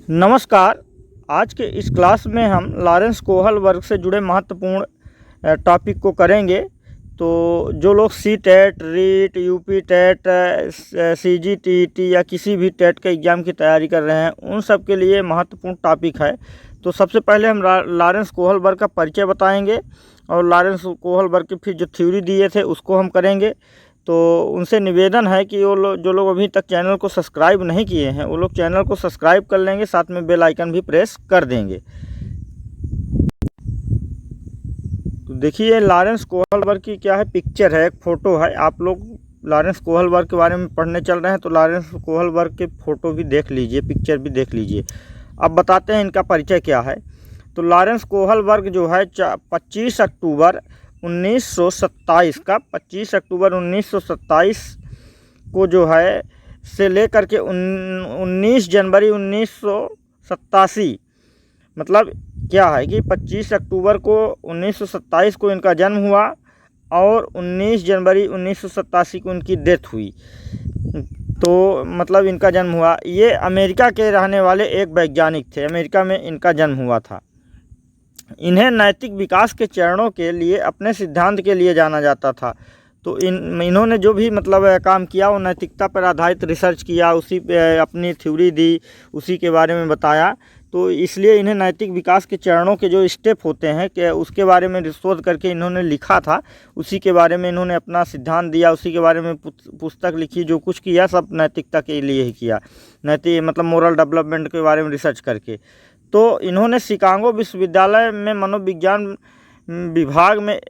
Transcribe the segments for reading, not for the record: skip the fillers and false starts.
नमस्कार। आज के इस क्लास में हम लॉरेंस कोहल वर्ग से जुड़े महत्वपूर्ण टॉपिक को करेंगे। तो जो लोग C TET, REET, UP TET, CGTT या किसी भी टेट के एग्ज़ाम की तैयारी कर रहे हैं, उन सब के लिए महत्वपूर्ण टॉपिक है। तो सबसे पहले हम लॉरेंस कोहल वर्ग का परिचय बताएंगे और लॉरेंस कोहल वर्ग की फिर जो थ्योरी दिए थे उसको हम करेंगे। तो उनसे निवेदन है कि जो लोग अभी तक चैनल को सब्सक्राइब नहीं किए हैं वो लोग चैनल को सब्सक्राइब कर लेंगे, साथ में बेल आइकन भी प्रेस कर देंगे। तो देखिए लॉरेंस कोहल वर्ग की क्या है, पिक्चर है, एक फ़ोटो है। आप लोग लॉरेंस कोहल वर्ग के बारे में पढ़ने चल रहे हैं तो लॉरेंस कोहल वर्ग के फ़ोटो भी देख लीजिए, पिक्चर भी देख लीजिए। अब बताते हैं इनका परिचय क्या है। तो लॉरेंस कोहल वर्ग जो है 25 अक्टूबर 1927 का 25 अक्टूबर 1927 को जो है से लेकर के 19 जनवरी 1987, मतलब क्या है कि 25 अक्टूबर को 1927 को इनका जन्म हुआ और 19 जनवरी 1987 को इनकी डेथ हुई। तो मतलब इनका जन्म हुआ। ये अमेरिका के रहने वाले एक वैज्ञानिक थे, अमेरिका में इनका जन्म हुआ था। इन्हें नैतिक विकास के चरणों के लिए अपने सिद्धांत के लिए जाना जाता था। तो इन्होंने जो भी मतलब काम किया वो नैतिकता पर आधारित रिसर्च किया, उसी पे अपनी थ्योरी दी, उसी के बारे में बताया। तो इसलिए इन्हें नैतिक विकास के चरणों के जो स्टेप होते हैं कि उसके बारे में शोध करके इन्होंने लिखा था, उसी के बारे में इन्होंने अपना सिद्धांत दिया, उसी के बारे में पुस्तक लिखी। जो कुछ किया सब नैतिकता के लिए ही किया, नैतिक मतलब मोरल डेवलपमेंट के बारे में रिसर्च करके। तो इन्होंने शिकागो विश्वविद्यालय में मनोविज्ञान विभाग में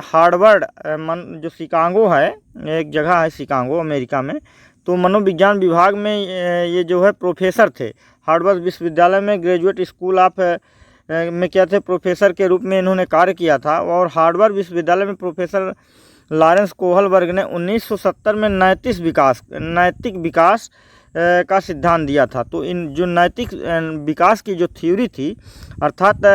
हार्वर्ड जो शिकागो है, एक जगह है शिकागो अमेरिका में, तो मनोविज्ञान विभाग में ये जो है प्रोफेसर थे। हार्वर्ड विश्वविद्यालय में ग्रेजुएट स्कूल ऑफ में क्या थे, प्रोफेसर के रूप में इन्होंने कार्य किया था। और हार्वर्ड विश्वविद्यालय में प्रोफेसर लॉरेंस कोहल वर्ग ने 1970 में नैतिक विकास का सिद्धांत दिया था। तो इन जो नैतिक विकास की जो थ्योरी थी, अर्थात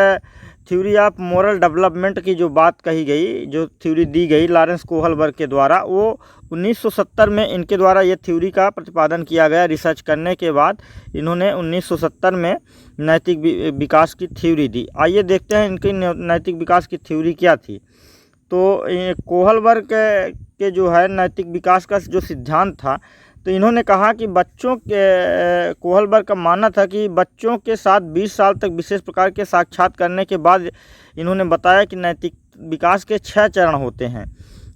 थ्योरी ऑफ मोरल डेवलपमेंट की जो बात कही गई, जो थ्योरी दी गई लॉरेंस कोहल वर्ग के द्वारा, वो 1970 में इनके द्वारा ये थ्योरी का प्रतिपादन किया गया। रिसर्च करने के बाद इन्होंने 1970 में नैतिक विकास की थ्योरी दी। आइए देखते हैं इनकी नैतिक विकास की थ्योरी क्या थी। तो कोहल वर्ग के जो है नैतिक विकास का जो सिद्धांत था, तो इन्होंने कहा कि बच्चों के कोहल वर्ग का मानना था कि बच्चों के साथ 20 साल तक विशेष प्रकार के साक्षात करने के बाद इन्होंने बताया कि नैतिक विकास के 6 चरण होते हैं।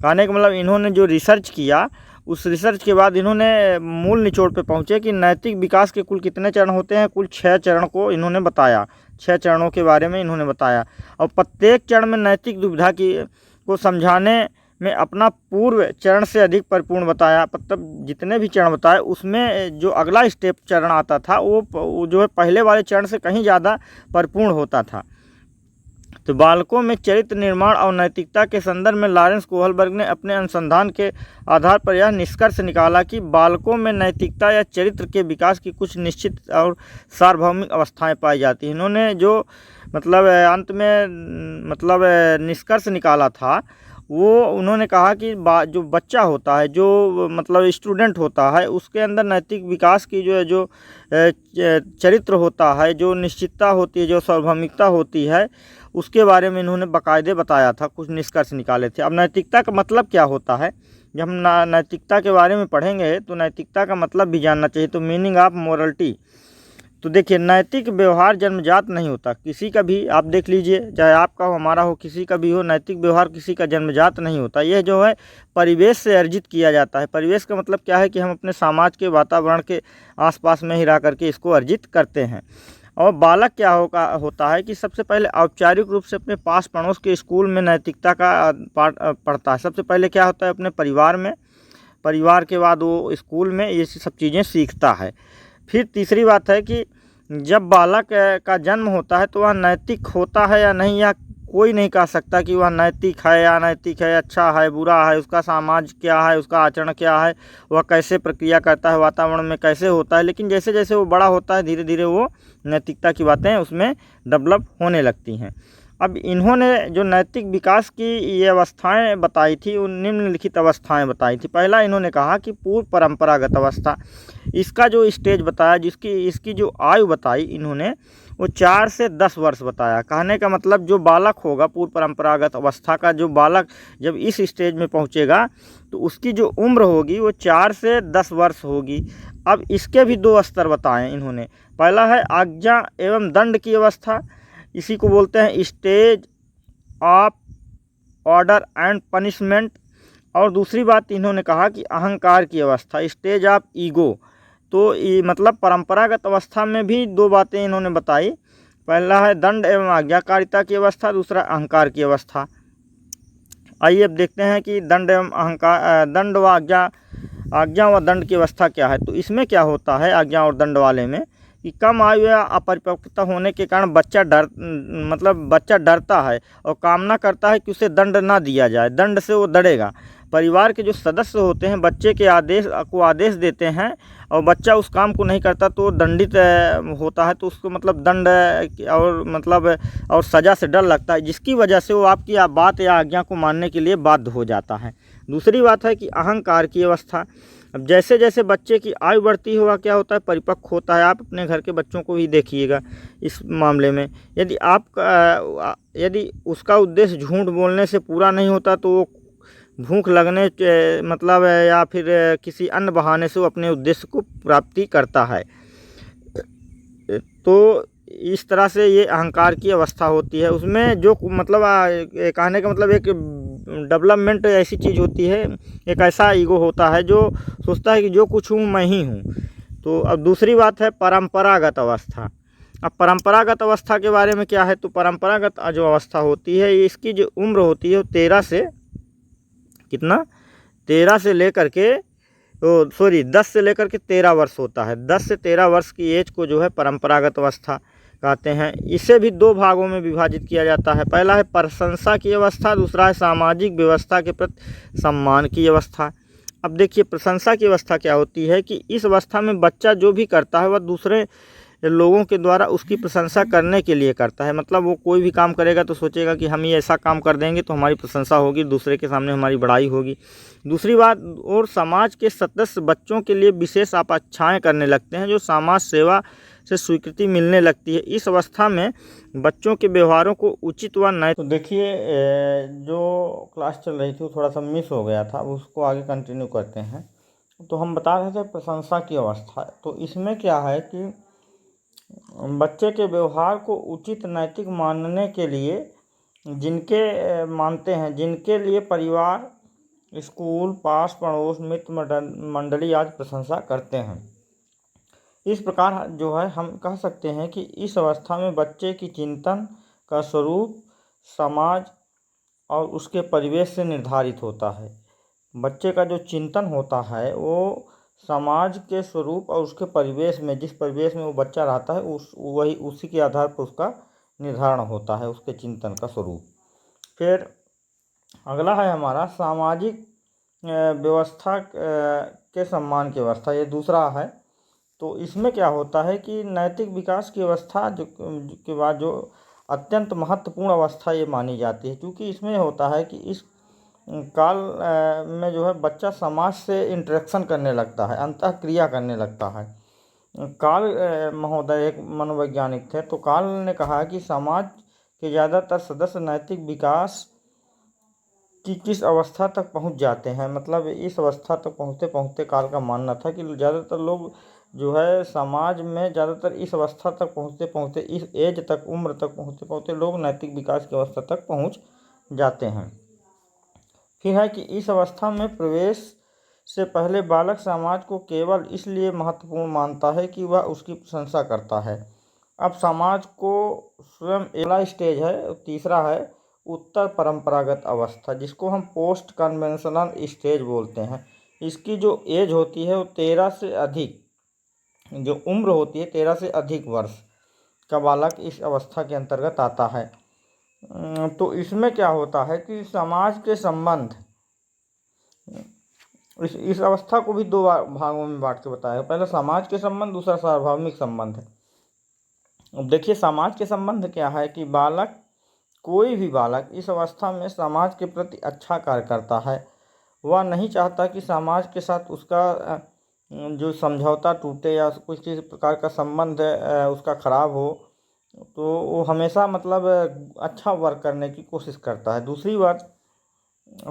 कहने का मतलब इन्होंने जो रिसर्च किया, उस रिसर्च के बाद इन्होंने मूल निचोड़ पे पहुँचे कि नैतिक विकास के कुल कितने चरण होते हैं। कुल 6 चरण को इन्होंने बताया, 6 चरणों के बारे में इन्होंने बताया। और प्रत्येक चरण में नैतिक दुविधा को समझाने में अपना पूर्व चरण से अधिक परिपूर्ण बताया। मतलब जितने भी चरण बताए उसमें जो अगला स्टेप चरण आता था वो जो है पहले वाले चरण से कहीं ज़्यादा परिपूर्ण होता था। तो बालकों में चरित्र निर्माण और नैतिकता के संदर्भ में लॉरेंस कोहल वर्ग ने अपने अनुसंधान के आधार पर यह निष्कर्ष निकाला कि बालकों में नैतिकता या चरित्र के विकास की कुछ निश्चित और सार्वभौमिक अवस्थाएं पाई जाती हैं। इन्होंने जो मतलब अंत में मतलब निष्कर्ष निकाला था, वो उन्होंने कहा कि जो बच्चा होता है, जो मतलब स्टूडेंट होता है, उसके अंदर नैतिक विकास की जो चरित्र होता है, जो निश्चितता होती है, जो सार्वभौमिकता होती है, उसके बारे में इन्होंने बाकायदे बताया था, कुछ निष्कर्ष निकाले थे। अब नैतिकता का मतलब क्या होता है, जब हम नैतिकता के बारे में पढ़ेंगे तो नैतिकता का मतलब भी जानना चाहिए। तो मीनिंग ऑफ मोरलिटी, तो देखिए नैतिक व्यवहार जन्मजात नहीं होता, किसी का भी आप देख लीजिए, चाहे आपका हो, हमारा हो, किसी का भी हो, नैतिक व्यवहार किसी का जन्मजात नहीं होता। यह जो है परिवेश से अर्जित किया जाता है। परिवेश का मतलब क्या है कि हम अपने समाज के वातावरण के आसपास में ही रह करके इसको अर्जित करते हैं। और बालक क्या होता है कि सबसे पहले औपचारिक रूप से अपने पास पड़ोस के स्कूल में नैतिकता का पाठ पढ़ता है। सबसे पहले क्या होता है, अपने परिवार में, परिवार के बाद वो स्कूल में ये सब चीज़ें सीखता है। फिर तीसरी बात है कि जब बालक का जन्म होता है तो वह नैतिक होता है या नहीं, या कोई नहीं कह सकता कि वह नैतिक है या अनैतिक है, अच्छा है बुरा है, उसका समाज क्या है, उसका आचरण क्या है, वह कैसे प्रक्रिया करता है, वातावरण में कैसे होता है। लेकिन जैसे जैसे वो बड़ा होता है धीरे धीरे वो नैतिकता की बातें उसमें डेवलप होने लगती हैं। अब इन्होंने जो नैतिक विकास की ये अवस्थाएं बताई थी, उन निम्नलिखित अवस्थाएं बताई थी। पहला इन्होंने कहा कि पूर्व परंपरागत अवस्था, इसका जो स्टेज बताया, इसकी जो आयु बताई इन्होंने, वो 4 से 10 वर्ष बताया। कहने का मतलब जो बालक होगा पूर्व परंपरागत अवस्था का, जो बालक जब इस स्टेज में पहुंचेगा तो उसकी जो उम्र होगी वो 4 से 10 वर्ष होगी। अब इसके भी 2 स्तर बताए इन्होंने। पहला है आज्ञा एवं दंड की अवस्था, इसी को बोलते हैं stage of order and punishment. और दूसरी बात इन्होंने कहा कि अहंकार की अवस्था, स्टेज ऑफ ईगो। तो ये मतलब परंपरागत अवस्था में भी 2 बातें इन्होंने बताई। पहला है दंड एवं आज्ञाकारिता की अवस्था, दूसरा अहंकार की अवस्था। आइए अब देखते हैं कि दंड एवं अहंकार, दंड व आज्ञा व दंड की अवस्था क्या है। तो इसमें क्या होता है आज्ञा और दंड वाले में, कि कम आयु या अपरिपक्वता होने के कारण बच्चा डरता है और कामना करता है कि उसे दंड ना दिया जाए, दंड से वो डरेगा। परिवार के जो सदस्य होते हैं बच्चे के आदेश देते हैं और बच्चा उस काम को नहीं करता तो दंडित होता है, तो उसको मतलब दंड और सज़ा से डर लगता है, जिसकी वजह से वो आपकी बात या आज्ञा को मानने के लिए बाध्य हो जाता है। दूसरी बात है कि अहंकार की अवस्था। अब जैसे जैसे बच्चे की आयु बढ़ती हुआ क्या होता है, परिपक्व होता है। आप अपने घर के बच्चों को ही देखिएगा इस मामले में, यदि उसका उद्देश्य झूठ बोलने से पूरा नहीं होता तो वो भूख लगने या फिर किसी अन्य बहाने से वो अपने उद्देश्य को प्राप्ति करता है। तो इस तरह से ये अहंकार की अवस्था होती है। उसमें जो कहने का मतलब एक डेवलपमेंट ऐसी चीज़ होती है, एक ऐसा ईगो होता है जो सोचता है कि जो कुछ हूँ मैं ही हूँ। तो अब दूसरी बात है परंपरागत अवस्था। अब परंपरागत अवस्था के बारे में क्या है, तो परंपरागत जो अवस्था होती है इसकी जो उम्र होती है वो 13 से 10 से लेकर के 13 वर्ष होता है। 10 से 13 वर्ष की एज को जो है परंपरागत अवस्था कहते हैं। इसे भी 2 भागों में विभाजित किया जाता है। पहला है प्रशंसा की अवस्था, दूसरा है सामाजिक व्यवस्था के प्रति सम्मान की अवस्था। अब देखिए प्रशंसा की अवस्था क्या होती है कि इस अवस्था में बच्चा जो भी करता है वह दूसरे लोगों के द्वारा उसकी प्रशंसा करने के लिए करता है। मतलब वो कोई भी काम करेगा तो सोचेगा कि हम ये ऐसा काम कर देंगे तो हमारी प्रशंसा होगी, दूसरे के सामने हमारी बड़ाई होगी। दूसरी बात, और समाज के सदस्य बच्चों के लिए विशेष अपेक्षाएं करने लगते हैं, जो समाज सेवा से स्वीकृति मिलने लगती है। इस अवस्था में बच्चों के व्यवहारों को उचित व नैतिक। तो देखिए जो क्लास चल रही थी वो थोड़ा सा मिस हो गया था, उसको आगे कंटिन्यू करते हैं। तो हम बता रहे थे प्रशंसा की अवस्था। तो इसमें क्या है कि बच्चे के व्यवहार को उचित नैतिक मानने के लिए जिनके लिए परिवार, स्कूल, पास पड़ोस, मित्र मंडली आज प्रशंसा करते हैं। इस प्रकार जो है हम कह सकते हैं कि इस अवस्था में बच्चे की चिंतन का स्वरूप समाज और उसके परिवेश से निर्धारित होता है। बच्चे का जो चिंतन होता है वो समाज के स्वरूप और उसके परिवेश में, जिस परिवेश में वो बच्चा रहता है उसी के आधार पर उसका निर्धारण होता है, उसके चिंतन का स्वरूप। फिर अगला है हमारा सामाजिक व्यवस्था के सम्मान की अवस्था, ये दूसरा है। तो इसमें क्या होता है कि नैतिक विकास की अवस्था के बाद जो अत्यंत महत्वपूर्ण अवस्था ये मानी जाती है, क्योंकि इसमें होता है कि इस काल में जो है बच्चा समाज से इंटरेक्शन करने लगता है, अंतःक्रिया करने लगता है। काल महोदय एक मनोवैज्ञानिक थे, तो काल ने कहा कि समाज के ज़्यादातर सदस्य नैतिक विकास की किस अवस्था तक पहुंच जाते हैं, मतलब इस अवस्था तक पहुंचते पहुंचते काल का मानना था कि ज़्यादातर लोग जो है समाज में ज़्यादातर इस अवस्था तक पहुंचते पहुंचते, इस एज तक, उम्र तक पहुंचते पहुंचते लोग नैतिक विकास की अवस्था तक पहुंच जाते हैं। फिर है कि इस अवस्था में प्रवेश से पहले बालक समाज को केवल इसलिए महत्वपूर्ण मानता है कि वह उसकी प्रशंसा करता है। अब समाज को स्वयं अगला स्टेज है, तीसरा है उत्तर परंपरागत अवस्था, जिसको हम पोस्ट कन्वेंशनल स्टेज बोलते हैं। इसकी जो एज होती है वो 13 से अधिक, जो उम्र होती है 13 से अधिक वर्ष का बालक इस अवस्था के अंतर्गत आता है। तो इसमें क्या होता है कि समाज के संबंध, इस अवस्था को भी 2 भागों में बांट के बताया। पहला समाज के संबंध, दूसरा सार्वभौमिक संबंध है। अब देखिए समाज के संबंध क्या है कि बालक कोई भी बालक इस अवस्था में समाज के प्रति अच्छा कार्य करता है। वह नहीं चाहता कि समाज के साथ उसका जो समझौता टूटे या किसी प्रकार का संबंध उसका खराब हो, तो वो हमेशा मतलब अच्छा वर्क करने की कोशिश करता है। दूसरी बात,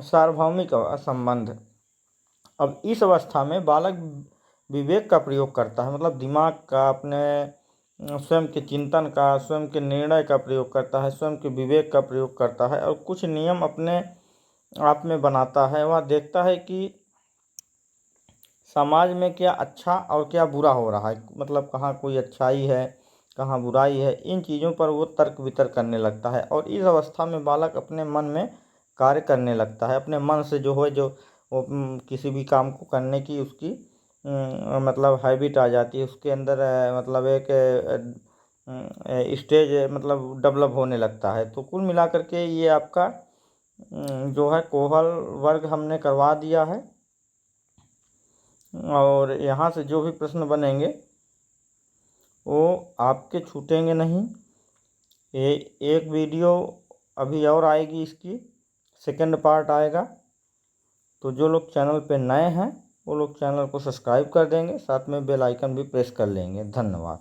सार्वभौमिक संबंध। अब इस अवस्था में बालक विवेक का प्रयोग करता है, मतलब दिमाग का, अपने स्वयं के चिंतन का, स्वयं के निर्णय का प्रयोग करता है, स्वयं के विवेक का प्रयोग करता है और कुछ नियम अपने आप में बनाता है। वह देखता है कि समाज में क्या अच्छा और क्या बुरा हो रहा है, मतलब कहाँ कोई अच्छाई है, कहाँ बुराई है। इन चीज़ों पर वो तर्क वितर्क करने लगता है और इस अवस्था में बालक अपने मन में कार्य करने लगता है। अपने मन से जो है, जो वो किसी भी काम को करने की उसकी मतलब हैबिट आ जाती है उसके अंदर, मतलब एक स्टेज मतलब डेवलप होने लगता है। तो कुल मिलाकर के ये आपका जो है कोहल वर्ग हमने करवा दिया है। और यहाँ से जो भी प्रश्न बनेंगे वो आपके छूटेंगे नहीं। ये एक वीडियो अभी और आएगी, इसकी सेकंड पार्ट आएगा। तो जो लोग चैनल पे नए हैं वो लोग चैनल को सब्सक्राइब कर देंगे, साथ में बेल आइकन भी प्रेस कर लेंगे। धन्यवाद।